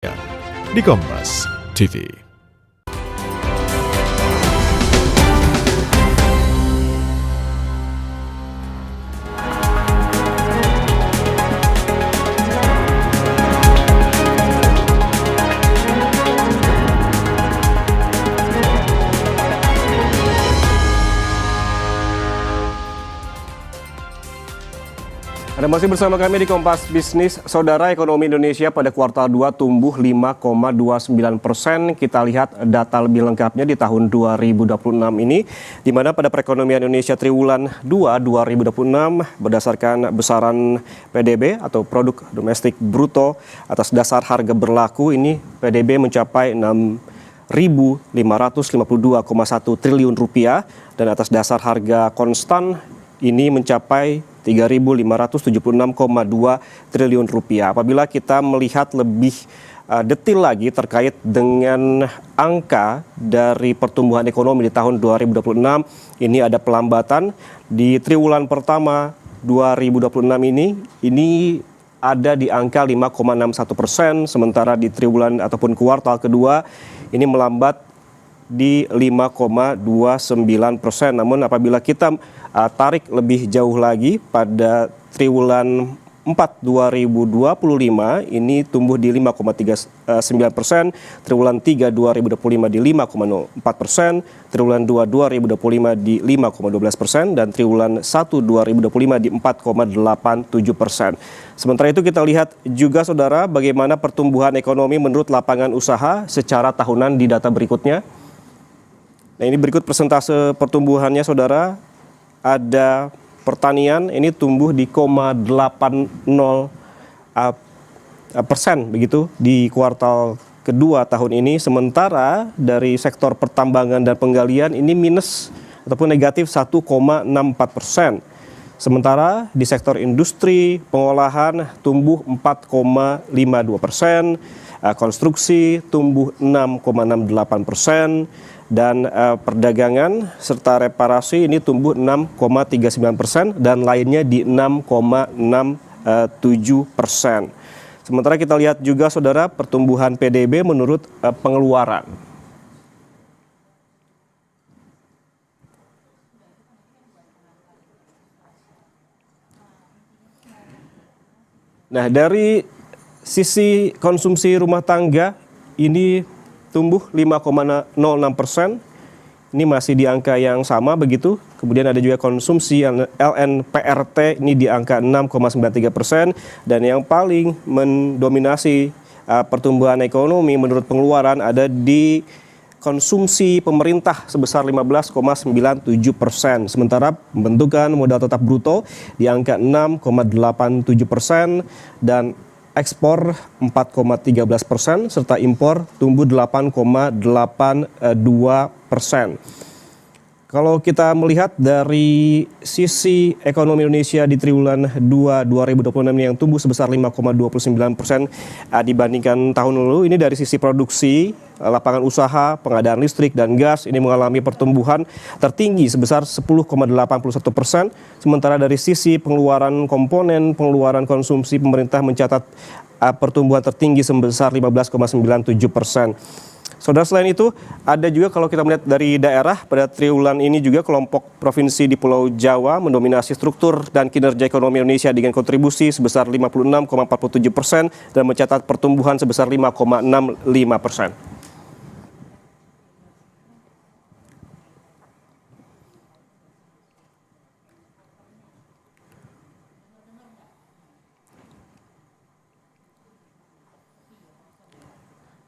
di Kompas TV. Anda masih bersama kami di Kompas Bisnis. Saudara, ekonomi Indonesia pada kuartal 2 tumbuh 5,29%. Kita lihat data lebih lengkapnya di tahun 2026 ini, di mana pada perekonomian Indonesia triwulan 2 2026 berdasarkan besaran PDB atau produk domestik bruto atas dasar harga berlaku ini PDB mencapai 6.552,1 triliun rupiah dan atas dasar harga konstan ini mencapai 3.576,2 triliun rupiah. Apabila kita melihat lebih detail lagi terkait dengan angka dari pertumbuhan ekonomi di tahun 2026, ini ada pelambatan di triwulan pertama 2026 ini ada di angka 5,61%, sementara di triwulan ataupun kuartal kedua ini melambat di 5,29%. Namun apabila kita tarik lebih jauh lagi pada triwulan 4 2025 ini tumbuh di 5,39%, triwulan 3 2025 di 5,04%, triwulan 2 2025 di 5,12% dan triwulan 1 2025 di 4,87%. Sementara itu kita lihat juga saudara bagaimana pertumbuhan ekonomi menurut lapangan usaha secara tahunan di data berikutnya. Nah, ini berikut persentase pertumbuhannya saudara. Ada pertanian ini tumbuh di 0,80% begitu di kuartal kedua tahun ini. Sementara dari sektor pertambangan dan penggalian ini minus ataupun negatif 1,64%. Sementara di sektor industri pengolahan tumbuh 4,52%, konstruksi tumbuh 6,68%. Dan perdagangan serta reparasi ini tumbuh 6,39% dan lainnya di 6,67%. Sementara kita lihat juga saudara pertumbuhan PDB menurut pengeluaran. Nah, dari sisi konsumsi rumah tangga ini tumbuh 5,06%, ini masih di angka yang sama begitu. Kemudian ada juga konsumsi LNPRT ini di angka 6,93%, dan yang paling mendominasi pertumbuhan ekonomi menurut pengeluaran ada di konsumsi pemerintah sebesar 15,97%. Sementara pembentukan modal tetap bruto di angka 6,87% dan ekspor 4,13% serta impor tumbuh 8,82%. Kalau kita melihat dari sisi ekonomi Indonesia di triwulan 2 2026 yang tumbuh sebesar 5,29% dibandingkan tahun lalu, ini dari sisi produksi, lapangan usaha, pengadaan listrik dan gas ini mengalami pertumbuhan tertinggi sebesar 10,81%. Sementara dari sisi pengeluaran komponen, pengeluaran konsumsi pemerintah mencatat pertumbuhan tertinggi sebesar 15,97%. Saudara, selain itu ada juga kalau kita melihat dari daerah pada triwulan ini juga kelompok provinsi di Pulau Jawa mendominasi struktur dan kinerja ekonomi Indonesia dengan kontribusi sebesar 56,47% dan mencatat pertumbuhan sebesar 5,65%.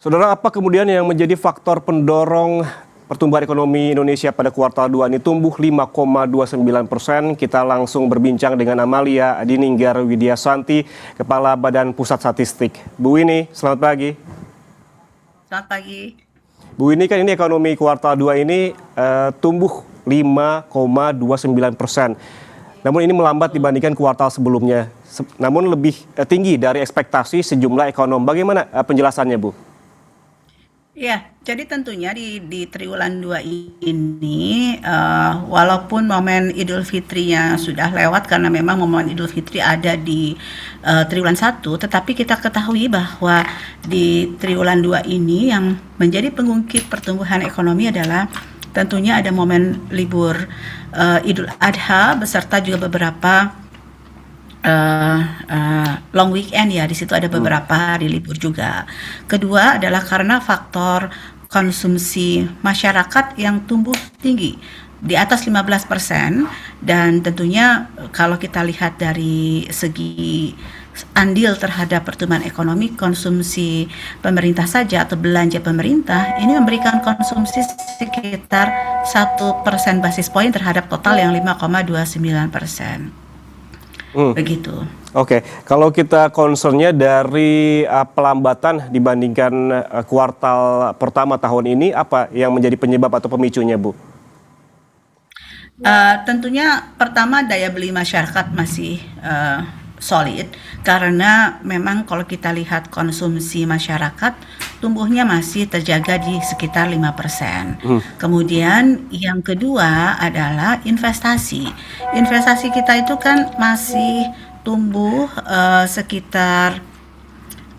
Saudara, apa kemudian yang menjadi faktor pendorong pertumbuhan ekonomi Indonesia pada kuartal 2 ini tumbuh 5,29%? Kita langsung berbincang dengan Amalia Adininggar Widyasanti, Kepala Badan Pusat Statistik. Bu Winnie, selamat pagi. Selamat pagi. Bu Winnie, kan ini ekonomi kuartal 2 ini tumbuh 5,29%. Namun ini melambat dibandingkan kuartal sebelumnya. Namun lebih tinggi dari ekspektasi sejumlah ekonom. Bagaimana penjelasannya, Bu? Ya, jadi tentunya di triwulan 2 ini, walaupun momen Idul Fitrinya sudah lewat karena memang momen Idul Fitri ada di triwulan 1, tetapi kita ketahui bahwa di triwulan 2 ini yang menjadi pengungkit pertumbuhan ekonomi adalah tentunya ada momen libur Idul Adha beserta juga beberapa long weekend ya, di situ ada beberapa hari libur juga. Kedua adalah karena faktor konsumsi masyarakat yang tumbuh tinggi di atas 15% dan tentunya kalau kita lihat dari segi andil terhadap pertumbuhan ekonomi konsumsi pemerintah saja atau belanja pemerintah ini memberikan konsumsi sekitar 1% basis poin terhadap total yang 5,29%. Hmm. Begitu. Oke, kalau kita concernnya dari pelambatan dibandingkan kuartal pertama tahun ini, apa yang menjadi penyebab atau pemicunya, Bu? Tentunya pertama daya beli masyarakat masih solid karena memang kalau kita lihat konsumsi masyarakat tumbuhnya masih terjaga di sekitar 5%. Kemudian yang kedua adalah investasi. Investasi kita itu kan masih tumbuh sekitar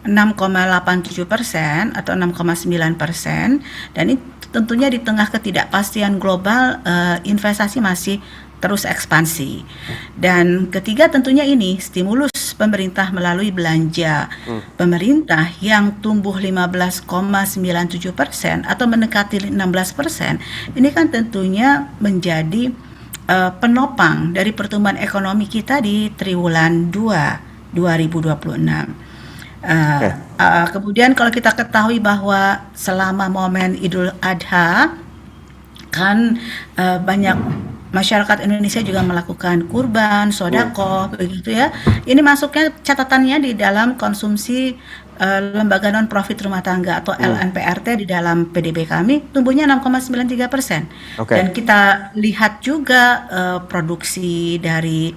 6,87% atau 6,9%, dan ini tentunya di tengah ketidakpastian global investasi masih terus ekspansi. Dan ketiga tentunya ini stimulus pemerintah melalui belanja pemerintah yang tumbuh 15,97% atau mendekati 16%. Ini kan tentunya menjadi penopang dari pertumbuhan ekonomi kita di triwulan 2 2026. Kemudian kalau kita ketahui bahwa selama momen Idul Adha kan banyak masyarakat Indonesia juga melakukan kurban, sodako, begitu ya. Ini masuknya catatannya di dalam konsumsi lembaga non-profit rumah tangga atau LNPRT di dalam PDB kami tumbuhnya 6,93%. Oke. Dan kita lihat juga produksi dari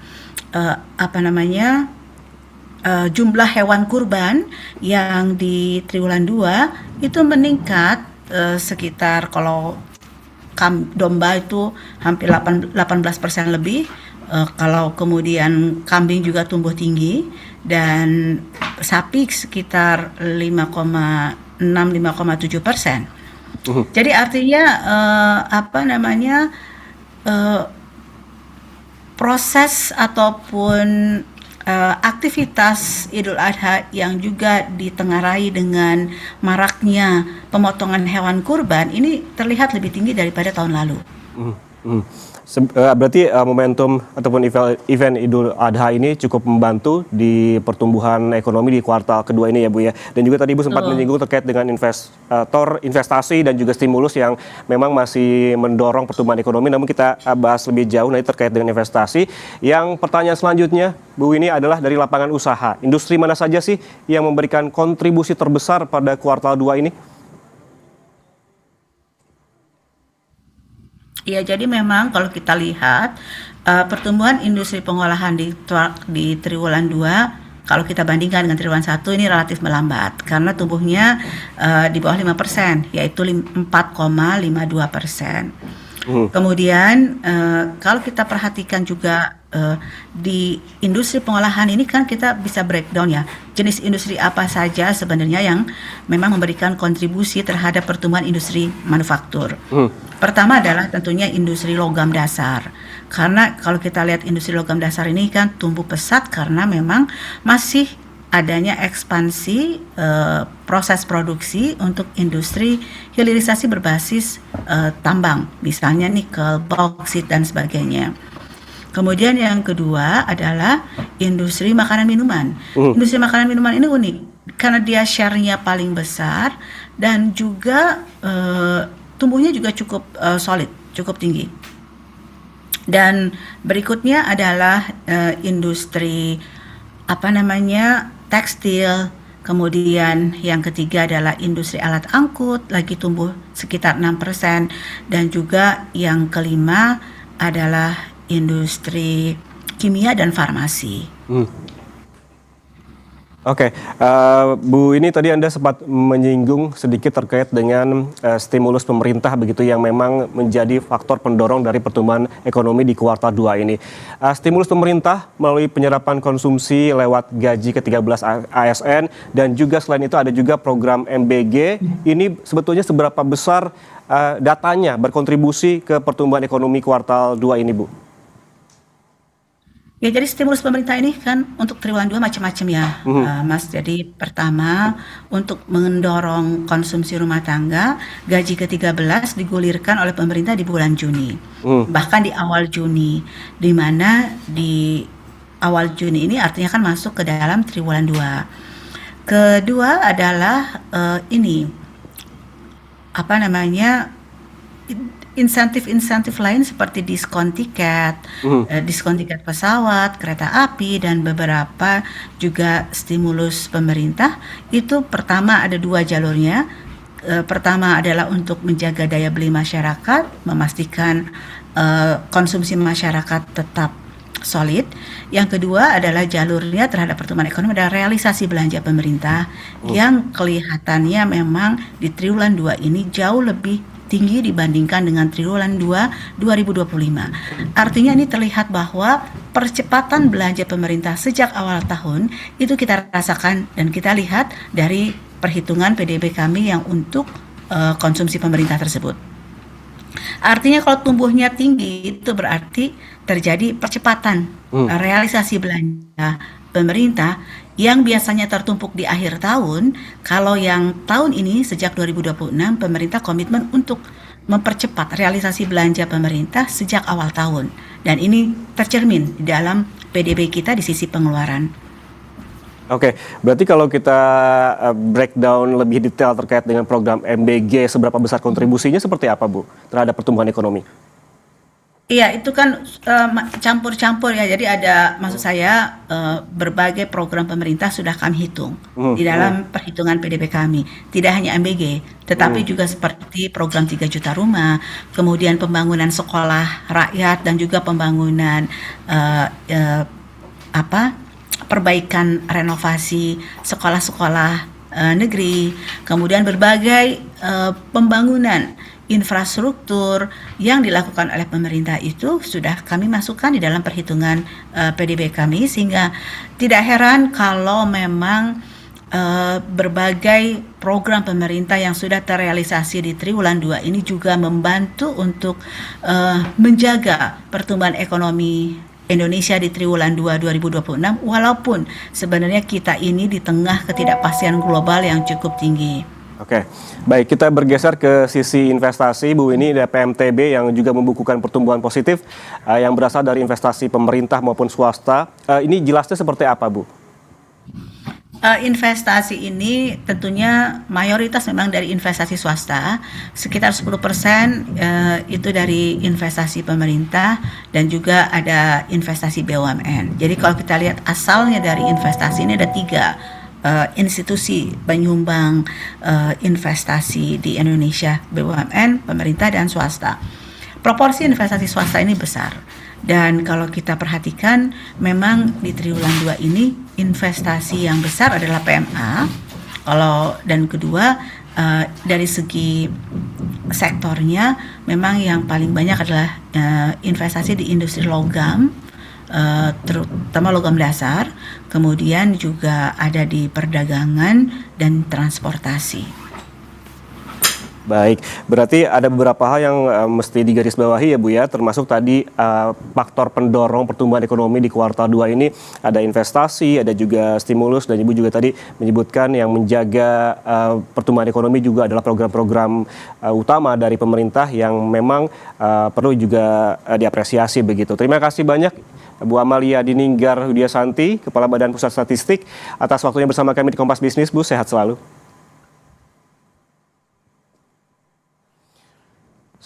jumlah hewan kurban yang di triwulan 2 itu meningkat sekitar kalau domba itu hampir 18% lebih, kalau kemudian kambing juga tumbuh tinggi dan sapi sekitar 5,6-5,7%. Jadi artinya proses ataupun aktivitas Idul Adha yang juga ditengarai dengan maraknya pemotongan hewan kurban ini terlihat lebih tinggi daripada tahun lalu. Berarti momentum ataupun event Idul Adha ini cukup membantu di pertumbuhan ekonomi di kuartal kedua ini ya, Bu ya. Dan juga tadi Ibu sempat menyinggung terkait dengan investasi dan juga stimulus yang memang masih mendorong pertumbuhan ekonomi. Namun kita bahas lebih jauh nanti terkait dengan investasi. Yang pertanyaan selanjutnya, Bu, ini adalah dari lapangan usaha. Industri mana saja sih yang memberikan kontribusi terbesar pada kuartal 2 ini? Ya, jadi memang kalau kita lihat pertumbuhan industri pengolahan di triwulan 2 kalau kita bandingkan dengan triwulan 1 ini relatif melambat karena tumbuhnya di bawah 5%, yaitu 4,52%. Kemudian kalau kita perhatikan juga di industri pengolahan ini kan kita bisa breakdown ya, jenis industri apa saja sebenarnya yang memang memberikan kontribusi terhadap pertumbuhan industri manufaktur. Pertama adalah tentunya industri logam dasar. Karena kalau kita lihat industri logam dasar ini kan tumbuh pesat karena memang masih adanya ekspansi proses produksi untuk industri hilirisasi berbasis tambang, misalnya nikel, bauksit dan sebagainya. Kemudian yang kedua adalah industri makanan minuman. Industri makanan minuman ini unik karena dia share-nya paling besar dan juga tumbuhnya juga cukup solid, cukup tinggi. Dan berikutnya adalah industri tekstil. Kemudian yang ketiga adalah industri alat angkut, lagi tumbuh sekitar 6%. Dan juga yang kelima adalah industri kimia dan farmasi. Oke, Bu, ini tadi Anda sempat menyinggung sedikit terkait dengan stimulus pemerintah begitu yang memang menjadi faktor pendorong dari pertumbuhan ekonomi di kuartal 2 ini. Stimulus pemerintah melalui penyerapan konsumsi lewat gaji ke-13 ASN dan juga selain itu ada juga program MBG. Ini sebetulnya seberapa besar datanya berkontribusi ke pertumbuhan ekonomi kuartal 2 ini, Bu? Ya, jadi stimulus pemerintah ini kan untuk triwulan 2 macam-macam ya, Mas. Jadi pertama untuk mendorong konsumsi rumah tangga, gaji ke-13 digulirkan oleh pemerintah di bulan Juni. Bahkan di awal Juni, di mana di awal Juni ini artinya kan masuk ke dalam triwulan 2. Kedua adalah ini apa namanya? Insentif-insentif lain seperti diskon tiket pesawat, kereta api, dan beberapa juga stimulus pemerintah. Itu pertama ada 2 jalurnya. Pertama adalah untuk menjaga daya beli masyarakat, memastikan konsumsi masyarakat tetap solid. Yang kedua adalah jalurnya terhadap pertumbuhan ekonomi adalah realisasi belanja pemerintah yang kelihatannya memang di triwulan 2 ini jauh lebih tinggi dibandingkan dengan triwulan 2 2025. Artinya ini terlihat bahwa percepatan belanja pemerintah sejak awal tahun itu kita rasakan dan kita lihat dari perhitungan PDB kami yang untuk konsumsi pemerintah tersebut. Artinya kalau tumbuhnya tinggi itu berarti terjadi percepatan realisasi belanja pemerintah yang biasanya tertumpuk di akhir tahun. Kalau yang tahun ini sejak 2026 pemerintah komitmen untuk mempercepat realisasi belanja pemerintah sejak awal tahun, dan ini tercermin di dalam PDB kita di sisi pengeluaran. Oke, berarti kalau kita breakdown lebih detail terkait dengan program MBG, seberapa besar kontribusinya seperti apa, Bu, terhadap pertumbuhan ekonomi? Iya, itu kan campur-campur ya. Jadi ada, maksud saya berbagai program pemerintah sudah kami hitung di dalam perhitungan PDB kami. Tidak hanya MBG, tetapi juga seperti program 3 juta rumah, kemudian pembangunan sekolah rakyat dan juga pembangunan perbaikan renovasi sekolah-sekolah negeri, kemudian berbagai pembangunan infrastruktur yang dilakukan oleh pemerintah itu sudah kami masukkan di dalam perhitungan PDB kami, sehingga tidak heran kalau memang berbagai program pemerintah yang sudah terrealisasi di triwulan 2 ini juga membantu untuk menjaga pertumbuhan ekonomi Indonesia di triwulan 2 2026, walaupun sebenarnya kita ini di tengah ketidakpastian global yang cukup tinggi. Oke, baik, kita bergeser ke sisi investasi, Bu. Ini ada PMTB yang juga membukukan pertumbuhan positif yang berasal dari investasi pemerintah maupun swasta. Ini jelasnya seperti apa, Bu? Investasi ini tentunya mayoritas memang dari investasi swasta, sekitar 10% itu dari investasi pemerintah dan juga ada investasi BUMN. Jadi kalau kita lihat asalnya dari investasi ini ada 3 institusi penyumbang investasi di Indonesia, BUMN, pemerintah, dan swasta. Proporsi investasi swasta ini besar. Dan kalau kita perhatikan, memang di triwulan 2 ini investasi yang besar adalah PMA. Dan kedua, dari segi sektornya, memang yang paling banyak adalah investasi di industri logam, terutama logam dasar, kemudian juga ada di perdagangan dan transportasi. Baik, berarti ada beberapa hal yang mesti digarisbawahi ya, Bu, ya, termasuk tadi faktor pendorong pertumbuhan ekonomi di kuartal 2 ini ada investasi, ada juga stimulus, dan Ibu juga tadi menyebutkan yang menjaga pertumbuhan ekonomi juga adalah program-program utama dari pemerintah yang memang perlu juga diapresiasi begitu. Terima kasih banyak Bu Amalia Dininggar Widiasanti, Kepala Badan Pusat Statistik, atas waktunya bersama kami di Kompas Bisnis. Bu, sehat selalu.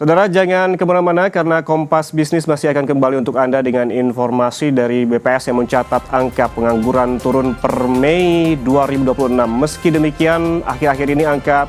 Saudara, jangan kemana-mana karena Kompas Bisnis masih akan kembali untuk Anda dengan informasi dari BPS yang mencatat angka pengangguran turun per Mei 2026. Meski demikian, akhir-akhir ini angka